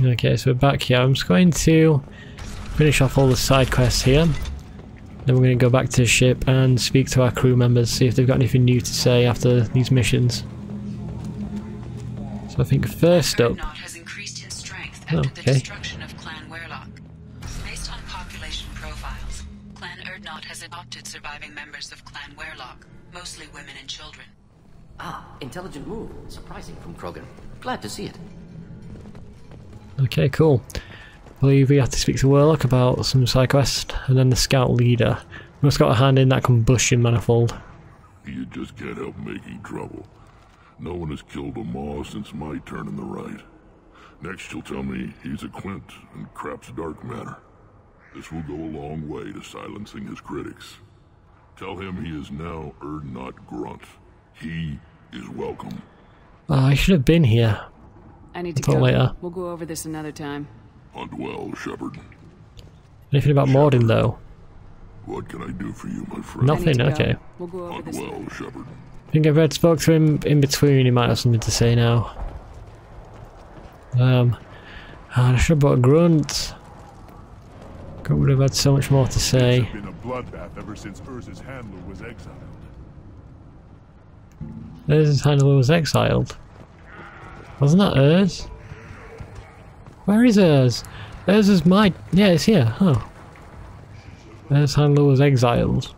Okay, so we're back here. I'm just going to finish off all the side quests here. Then we're going to go back to the ship and speak to our crew members, see if they've got anything new to say after these missions. So I think first up... has increased in strength after the destruction of Clan Werlock. Based on population profiles, Clan Erdnot has adopted surviving members of Clan Werlock, mostly women and children. Ah, intelligent move. Surprising from Krogan. Glad to see it. Okay, cool. I believe we have to speak to Werlock about some side quest, and then the scout leader. We must got a hand in that combustion manifold. You just can't help making trouble. No one has killed a Maw since my turn in the right. Next you'll tell me he's a Quint and crap's dark matter. This will go a long way to silencing his critics. Tell him he is now Erdnot Grunt. He is welcome. Oh, I should have been here. I need to go. Later. We'll go over this another time. Hunt well, Shepard. Anything about Morden though? What can I do for you, my friend? Nothing, okay. We'll go over Hunt this well, Shepard. I think I've spoke to him in between, he might have something to say now. I should have brought a Grunt. Grunt would have had so much more to say. It's been a bloodbath ever since Urz's handler was exiled. Urz's handler was exiled. Wasn't that Urz? Where is Urz? Urz is my... yeah, it's here. Oh. Urz's handler was exiled.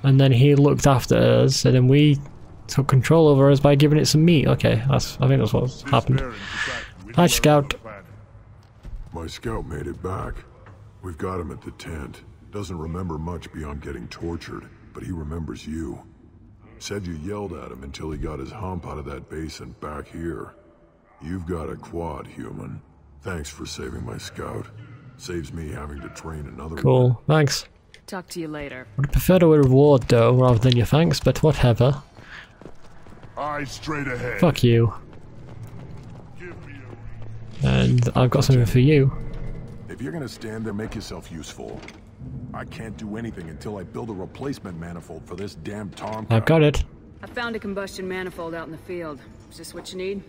And then he looked after Urz, and then we took control over Urz by giving it some meat. Okay, I think that's what's happened. Hi, Scout. My scout made it back. We've got him at the tent. Doesn't remember much beyond getting tortured, but he remembers you. Said you yelled at him until he got his hump out of that base and back here. You've got a quad, human. Thanks for saving my scout. Saves me having to train another one. Cool, thanks. Talk to you later. Would prefer a reward though, rather than your thanks, but whatever. Eyes straight ahead. Fuck you. And I've got something for you. If you're gonna stand there, make yourself useful. I can't do anything until I build a replacement manifold for this damn Tomcat. I've got it. I found a combustion manifold out in the field. Is this what you need?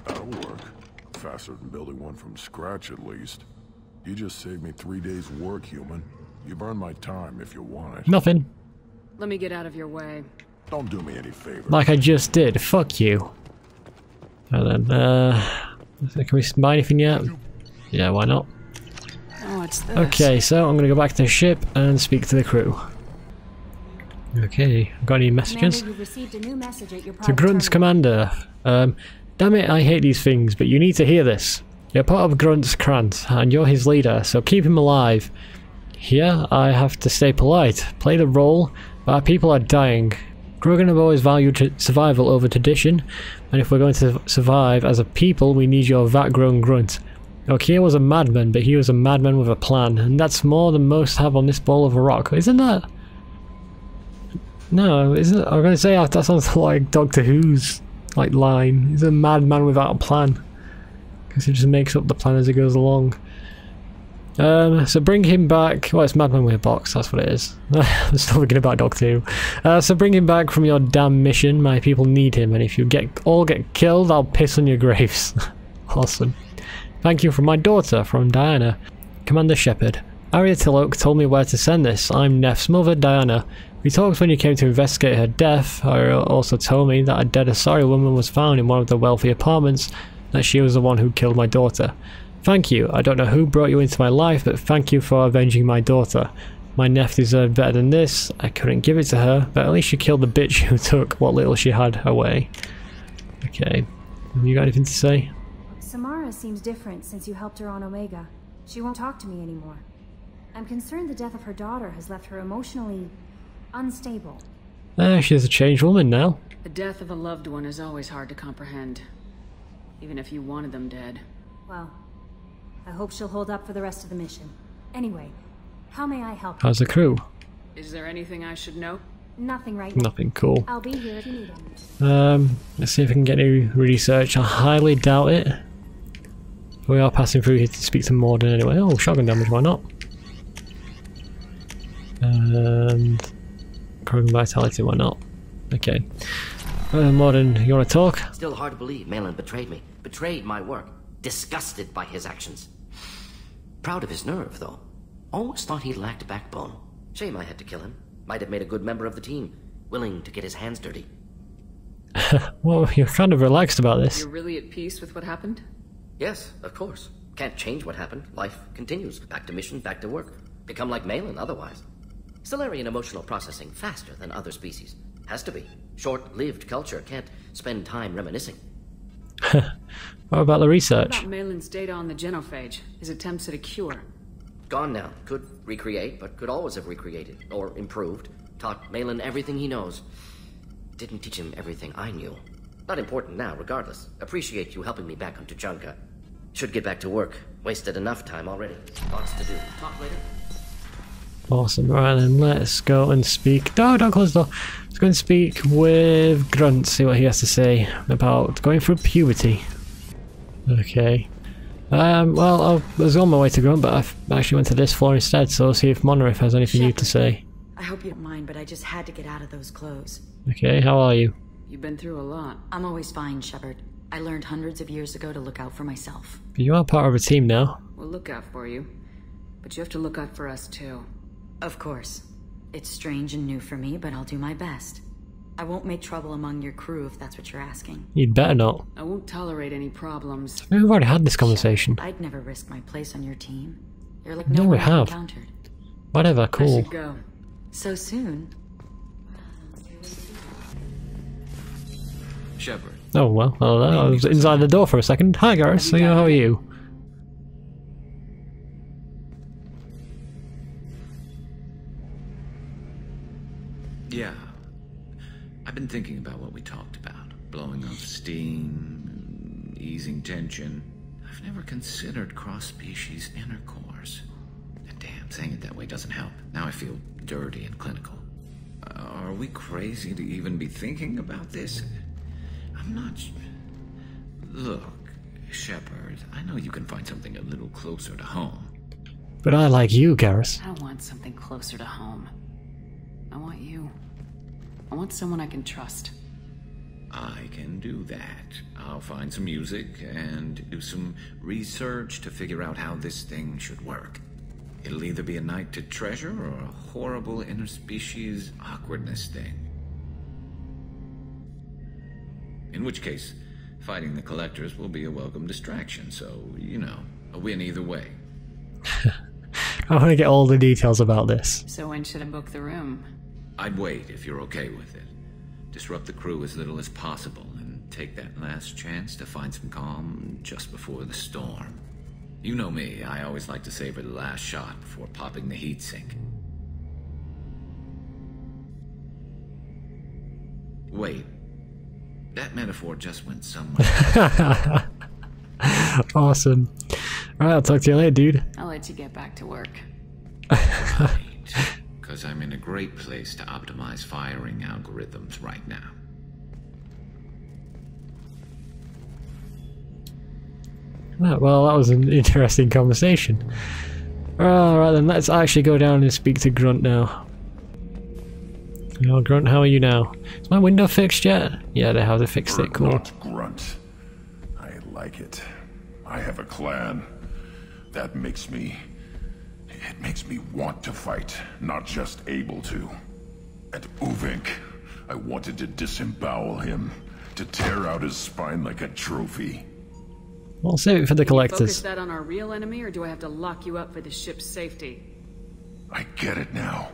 That'll work. Faster than building one from scratch, at least. You just saved me 3 days' work, human. You've earned my time if you want it. Nothing. Let me get out of your way. Don't do me any favors. Like I just did. Fuck you. And then, can we buy anything yet? Yeah, why not? Oh, what's this? Okay, so I'm gonna go back to the ship and speak to the crew. Okay, got any messages? Commander, you've received a new message at your To Grunt's commander. Damn it, I hate these things, but you need to hear this. You're part of Grunt's Krant, and you're his leader, so keep him alive. Here, I have to stay polite, play the role, but our people are dying. Krogan have always valued survival over tradition, and if we're going to survive as a people, we need your vat-grown Grunt. Okia was a madman, but he was a madman with a plan, and that's more than most have on this ball of a rock. Isn't that... No, isn't it? I'm going to say that sounds like Doctor Who's like line. He's a madman without a plan. Because he just makes up the plan as he goes along. So bring him back. Well, it's Madman with a box, that's what it is. I'm still thinking about Doctor Who. So bring him back from your damn mission. My people need him, and if you all get killed, I'll piss on your graves. Awesome. Thank you from my daughter, from Diana. Commander Shepard. Arya Tilok told me where to send this. I'm Neff's mother, Diana. We talked when you came to investigate her death. Arya also told me that a dead Asari woman was found in one of the wealthy apartments, that she was the one who killed my daughter. Thank you. I don't know who brought you into my life, but thank you for avenging my daughter. My Neff deserved better than this. I couldn't give it to her, but at least she killed the bitch who took what little she had away. Okay. Have you got anything to say? Samara seems different since you helped her on Omega. She won't talk to me anymore. I'm concerned the death of her daughter has left her emotionally unstable. She's a changed woman now. The death of a loved one is always hard to comprehend. Even if you wanted them dead. Well, I hope she'll hold up for the rest of the mission. Anyway, how may I help? How's the crew? Is there anything I should know? Nothing right now. Nothing, cool. I'll be here if you need it. Let's see if we can get any research. I highly doubt it. We are passing through here to speak to Morden anyway. Oh, shotgun damage, why not? And Krogan vitality, why not? Okay. Morden, you want to talk? Still hard to believe Malin betrayed me. Betrayed my work. Disgusted by his actions. Proud of his nerve, though. Always thought he lacked backbone. Shame I had to kill him. Might have made a good member of the team. Willing to get his hands dirty. Well, you're kind of relaxed about this. You're really at peace with what happened? Yes, of course. Can't change what happened. Life continues. Back to mission, back to work. Become like Malin otherwise. Solarian emotional processing faster than other species. Has to be. Short-lived culture can't spend time reminiscing. What about the research? What about Malin's data on the genophage? His attempts at a cure? Gone now. Could recreate, but could always have recreated. Or improved. Taught Malin everything he knows. Didn't teach him everything I knew. Not important now, regardless. Appreciate you helping me back on Tuchanka. Should get back to work. Wasted enough time already. Lots to do. Talk later. Awesome. Right then, let's go and speak. No, don't close the door. Let's go and speak with Grunt, see what he has to say about going through puberty. Okay. Well, I was on my way to Grunt, but I actually went to this floor instead, so I'll see if Monarith has anything new to say. I hope you don't mind, but I just had to get out of those clothes. Okay, how are you? You've been through a lot. I'm always fine, Shepard. I learned hundreds of years ago to look out for myself. But you are part of a team now. We'll look out for you. But you have to look out for us, too. Of course. It's strange and new for me, but I'll do my best. I won't make trouble among your crew if that's what you're asking. You'd better not. I won't tolerate any problems. We've already had this conversation. I'd never risk my place on your team. You're like No, no we one I've have. encountered. Whatever, I cool. should go. So soon? Shepard. Oh, well, I was inside the door for a second. Hi, Garrus. So, how are you? Yeah. I've been thinking about what we talked about. Blowing off steam, easing tension. I've never considered cross-species intercourse. Damn, saying it that way doesn't help. Now I feel dirty and clinical. Are we crazy to even be thinking about this? I'm not... Look, Shepard, I know you can find something a little closer to home. But I like you, Garrus. I want something closer to home. I want you. I want someone I can trust. I can do that. I'll find some music and do some research to figure out how this thing should work. It'll either be a night to treasure or a horrible interspecies awkwardness thing. In which case, fighting the collectors will be a welcome distraction, so, you know, a win either way. I want to get all the details about this. So when should I book the room? I'd wait if you're okay with it. Disrupt the crew as little as possible and take that last chance to find some calm just before the storm. You know me, I always like to savor the last shot before popping the heatsink. Wait. That metaphor just went somewhere. Awesome. Alright, I'll talk to you later, dude. I'll let you get back to work. Right. Because I'm in a great place to optimize firing algorithms right now. Well, that was an interesting conversation. Alright then, let's actually go down and speak to Grunt now. Oh, Grunt, how are you now? Is my window fixed yet? Yeah, they have to fix it, cool. Not Grunt. I like it. I have a clan. That makes me... It makes me want to fight, not just able to. At Uvink, I wanted to disembowel him, to tear out his spine like a trophy. I'll save it for the collectors. Focus that on our real enemy, or do I have to lock you up for the ship's safety? I get it now.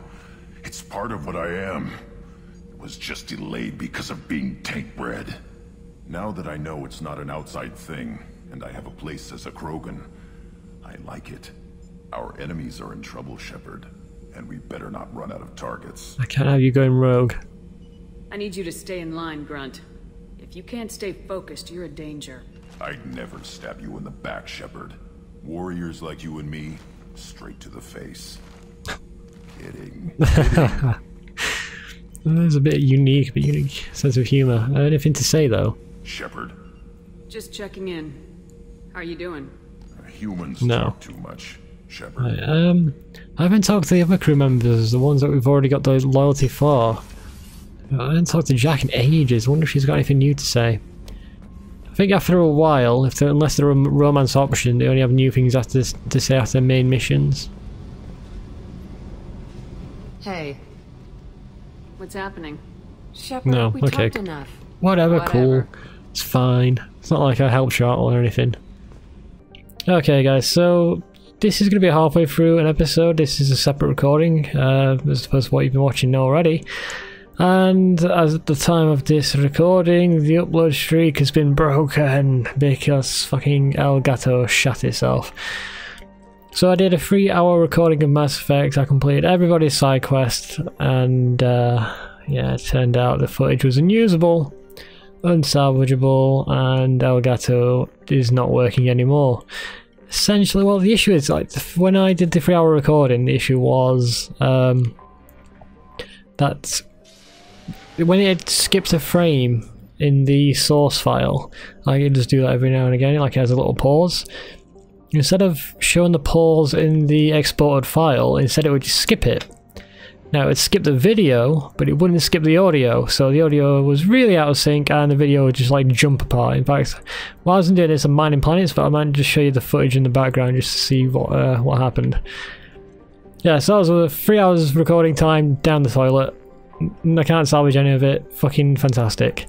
It's part of what I am. It was just delayed because of being tank-bred. Now that I know it's not an outside thing, and I have a place as a Krogan, I like it. Our enemies are in trouble, Shepard, and we better not run out of targets. I can't have you going rogue. I need you to stay in line, Grunt. If you can't stay focused, you're a danger. I'd never stab you in the back, Shepard. Warriors like you and me, straight to the face. Kidding. There's a bit unique sense of humor. Anything to say, though? Shepard. Just checking in. How are you doing? Humans No. talk too much, Shepard. I haven't talked to the other crew members, the ones that we've already got the loyalty for. I haven't talked to Jack in ages. I wonder if she's got anything new to say. I think after a while, unless they're a romance option, they only have new things to say after main missions. Hey. What's happening? Shepard, No, we okay. talked enough. Whatever, cool. It's fine. It's not like I helped you out or anything. Okay, guys, so this is going to be halfway through an episode. This is a separate recording, as opposed to what you've been watching already. And as at the time of this recording, the upload streak has been broken because fucking Elgato shat itself. So I did a 3-hour recording of Mass Effect. I completed everybody's side quest, and yeah, it turned out the footage was unusable, unsalvageable, and Elgato is not working anymore. Essentially, well, the issue is, like, when I did the 3-hour recording, the issue was that when it skips a frame in the source file, I can just do that every now and again, like it has a little pause. Instead of showing the pause in the exported file, instead it would just skip it. Now it would skip the video, but it wouldn't skip the audio, so the audio was really out of sync and the video would just like jump apart. In fact, while I wasn't doing this, I'm mining planets, but I might just show you the footage in the background just to see what happened. Yeah, so that was 3 hours recording time down the toilet. I can't salvage any of it. Fucking fantastic.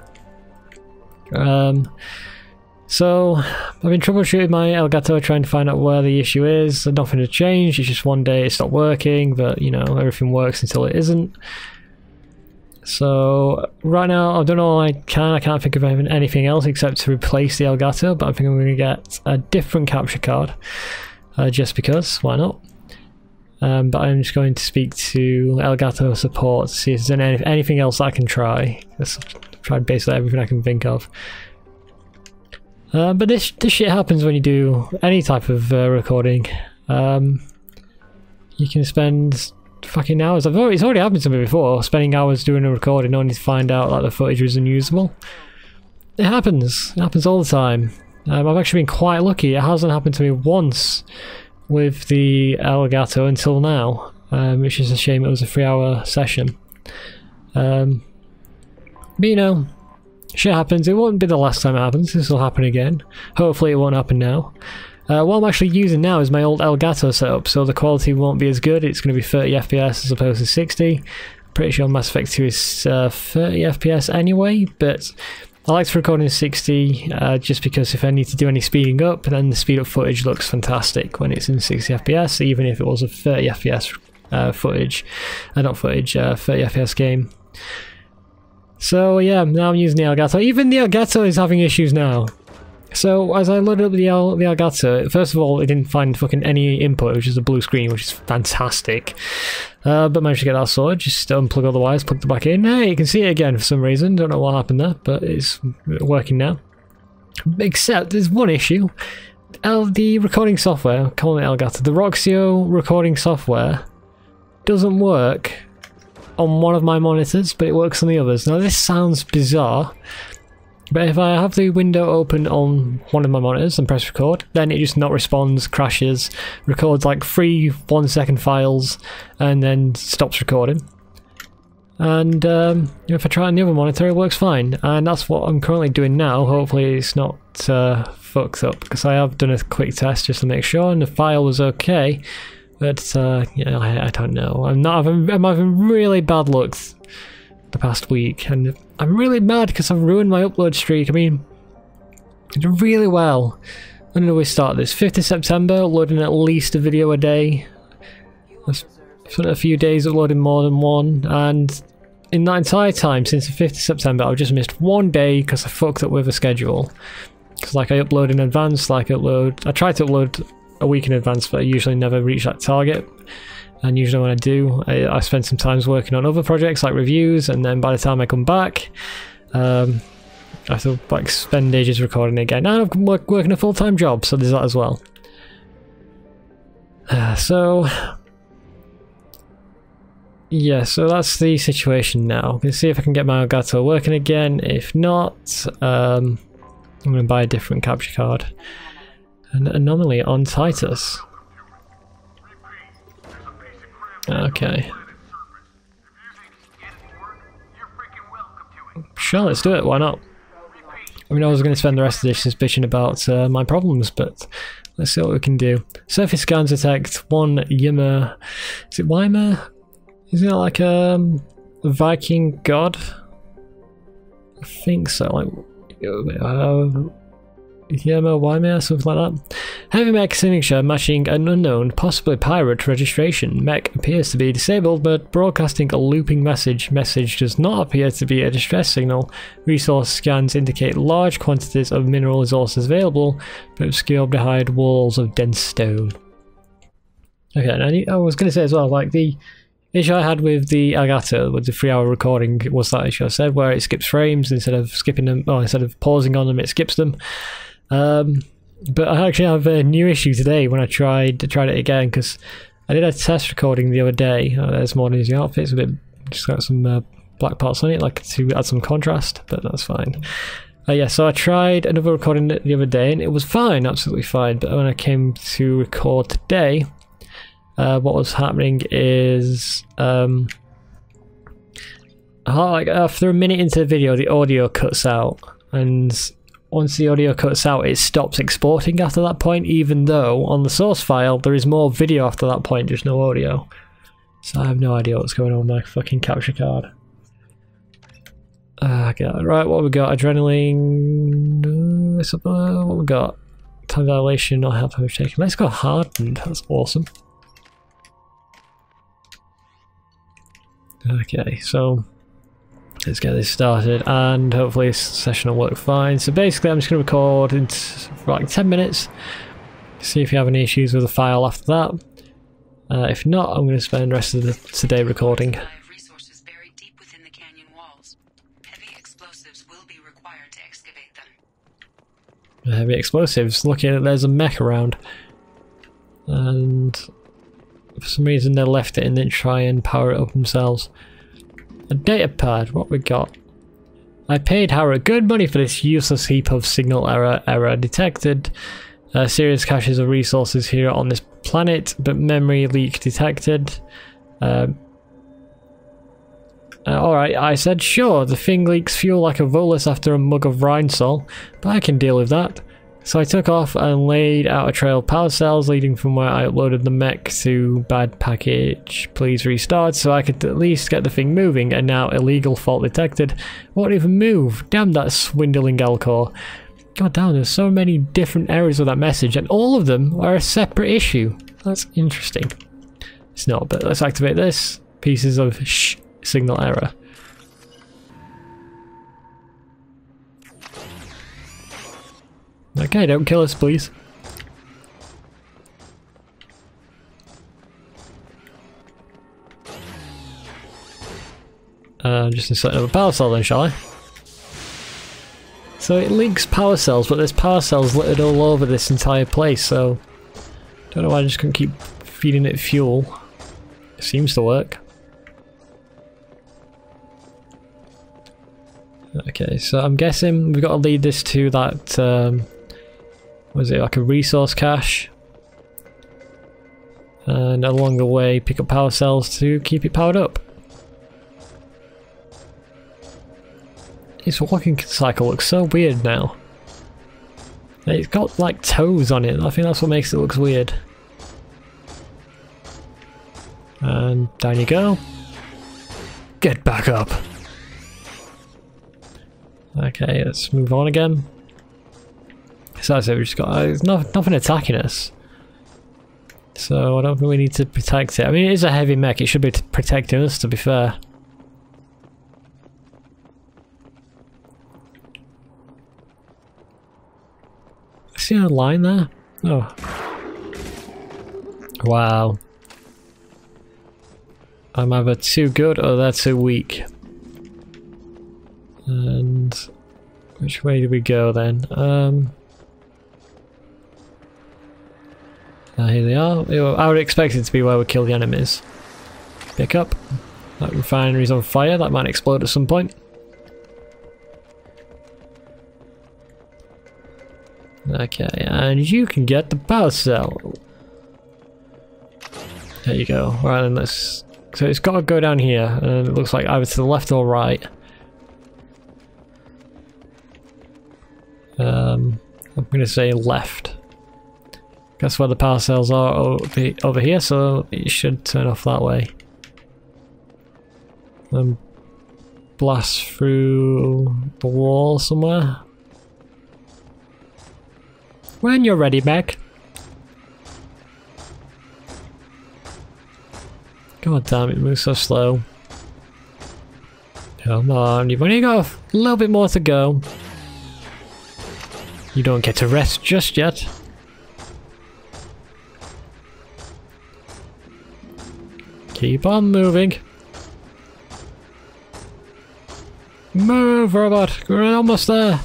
So I've been troubleshooting my Elgato, trying to find out where the issue is. Nothing has changed. It's just one day it stopped working, but you know, everything works until it isn't. So right now I don't know. I can't think of anything else except to replace the Elgato, but I think I'm going to get a different capture card, just because. Why not? But I'm just going to speak to Elgato support to see if there's anything else I can try. I've tried basically everything I can think of. But this shit happens when you do any type of recording. You can spend fucking hours. It's already happened to me before, spending hours doing a recording only to find out that the footage was unusable. It happens. It happens all the time. I've actually been quite lucky. It hasn't happened to me once with the Elgato until now, which is a shame. It was a 3-hour session. But you know, shit happens. It won't be the last time it happens. This will happen again. Hopefully it won't happen now. What I'm actually using now is my old Elgato setup, so the quality won't be as good. It's going to be 30 FPS as opposed to 60. Pretty sure Mass Effect 2 is 30 FPS anyway, but I like to record in 60 just because if I need to do any speeding up, then the speed up footage looks fantastic when it's in 60 FPS, even if it was a 30 FPS footage, not footage, 30 FPS game. So yeah, now I'm using the Elgato. Even the Elgato is having issues now. So as I loaded up the Elgato, first of all, it didn't find fucking any input, which is a blue screen, which is fantastic. But managed to get that sorted. Just unplug all the wires, plug them back in. Hey, you can see it again for some reason. Don't know what happened there, but it's working now. Except there's one issue. The recording software, I'm calling it Elgato, the Roxio recording software doesn't work on one of my monitors, but it works on the others. Now this sounds bizarre, but if I have the window open on one of my monitors and press record, then it just not responds, crashes, records like 3 1-second files, and then stops recording. And if I try it on the other monitor, it works fine. And that's what I'm currently doing now. Hopefully it's not fucked up, because I have done a quick test just to make sure, and the file was okay. But yeah, I don't know. I'm having really bad luck the past week, and I'm really mad because I've ruined my upload streak. I mean, I did really well. When did we start this? 5th of September, uploading at least a video a day. I've spent a few days uploading more than one, and in that entire time, since the 5th of September, I've just missed one day because I fucked up with a schedule. Because like I upload in advance, I try to upload a week in advance, but I usually never reach that target. And usually when I do, I spend some time working on other projects like reviews, and then by the time I come back, I have to like spend ages recording again. And I'm working a full-time job, so there's that as well. So yeah, so that's the situation now. Let's see if I can get my Elgato working again. If not, I'm going to buy a different capture card. An anomaly on Taitus. Okay. Sure, let's do it, why not? I mean, I was going to spend the rest of this just bitching about my problems, but let's see what we can do. Surface scans detect one Ymer. Is it Ymer? Is it like a Viking god? I think so, like Ymer, something like that. Heavy mech signature matching an unknown, possibly pirate registration. Mech appears to be disabled, but broadcasting a looping message. Message does not appear to be a distress signal. Resource scans indicate large quantities of mineral resources available, but obscured behind walls of dense stone. Okay, and I was going to say as well, like the issue I had with the Elgato, with the 3-hour recording, was that issue I said, where it skips frames instead of skipping them, or instead of pausing on them, it skips them. But I actually have a new issue today when I tried it again, because I did a test recording the other day. This morning's the outfit's a bit, just got some black parts on it, like to add some contrast, but that's fine. Yeah, so I tried another recording the other day and it was fine, absolutely fine. But when I came to record today, what was happening is like after a minute into the video, the audio cuts out, and once the audio cuts out, it stops exporting after that point, even though on the source file there is more video after that point, just no audio. So I have no idea what's going on with my fucking capture card. Okay, right, what we got? Adrenaline. What we got? Time dilation, not health damage taken. Let's go hardened, that's awesome. Okay, so let's get this started, and hopefully this session will work fine. So basically I'm just going to record for like 10 minutes, see if you have any issues with the file after that. If not, I'm going to spend the rest of today recording. Resources buried deep within the canyon walls. Heavy explosives will be required to excavate them. Heavy explosives, looking at there's a mech around. And for some reason they left it and didn't try and power it up themselves. A data pad, what we got? I paid Howard good money for this useless heap of signal error detected. Serious caches of resources here on this planet, but memory leak detected. Alright, I said sure, the thing leaks fuel like a Volus after a mug of Rhinesol, but I can deal with that. So I took off and laid out a trail of power cells leading from where I uploaded the mech to bad package, please restart, so I could at least get the thing moving, and now illegal fault detected. Won't even move, damn that swindling Elcor. God damn, there's so many different errors with that message, and all of them are a separate issue. That's interesting. It's not, but let's activate this. Pieces of signal error. Okay, don't kill us, please. Just insert another power cell then, shall I? So it links power cells, but there's power cells littered all over this entire place, so don't know why I just couldn't keep feeding it fuel. It seems to work. Okay, so I'm guessing we've got to lead this to that, was it like a resource cache? And along the way pick up power cells to keep it powered up. Its walking cycle looks so weird now. It's got like toes on it, I think that's what makes it look weird. And down you go. Get back up! Okay, let's move on again. So that's it, we just got nothing attacking us. So I don't think we need to protect it. I mean, it is a heavy mech, it should be protecting us, to be fair. See a line there? Oh. Wow. I'm either too good or they're too weak. And which way do we go then? Here they are. I would expect it to be where we kill the enemies. Pick up. That refinery's on fire, that might explode at some point. Okay, and you can get the power cell. There you go. Right then, let's... So it's got to go down here, and it looks like either to the left or right. going to say left. That's where the power cells are over here, so it should turn off that way. Then blast through the wall somewhere. When you're ready, Meg. God damn, it moves so slow. Come on, you've only got a little bit more to go. You don't get to rest just yet. Keep on moving. Move, robot. We're almost there.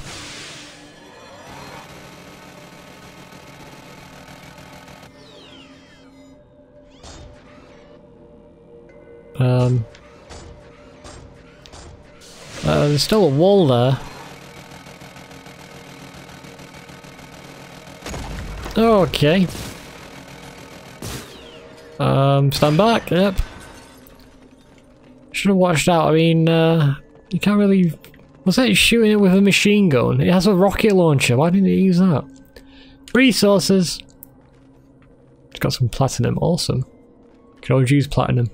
There's still a wall there. Okay. Stand back, yep. Should have watched out, I mean, you can't really... Was that shooting it with a machine gun? It has a rocket launcher, why didn't it use that? Resources! It's got some platinum, awesome. Could always use platinum.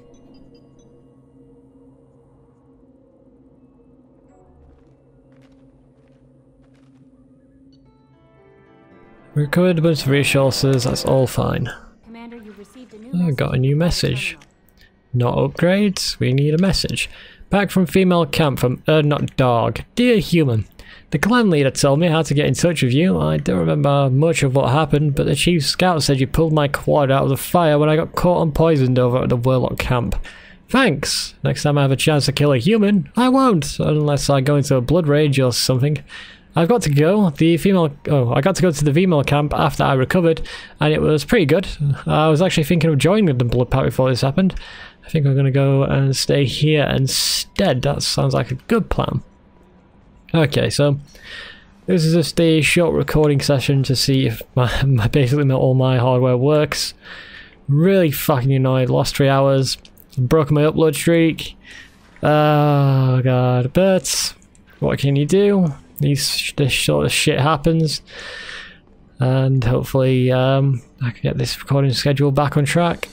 Recovered a bunch of resources, that's all fine. Commander, you've received a new I got a new message. Not upgrades, we need a message. Back from female camp from Not Dog. Dear human, the clan leader told me how to get in touch with you. I don't remember much of what happened, but the chief scout said you pulled my quad out of the fire when I got caught and poisoned over at the Warlock camp. Thanks. Next time I have a chance to kill a human, I won't, unless I go into a blood rage or something. I've got to go. I got to go to the female camp after I recovered, and it was pretty good. I was actually thinking of joining the blood pact before this happened. I think I'm going to go and stay here instead. That sounds like a good plan. Okay, so this is just a short recording session to see if basically all my hardware works. Really fucking annoyed. Lost 3 hours. Broken my upload streak. Oh god. But what can you do? This sort of shit happens. And hopefully I can get this recording schedule back on track.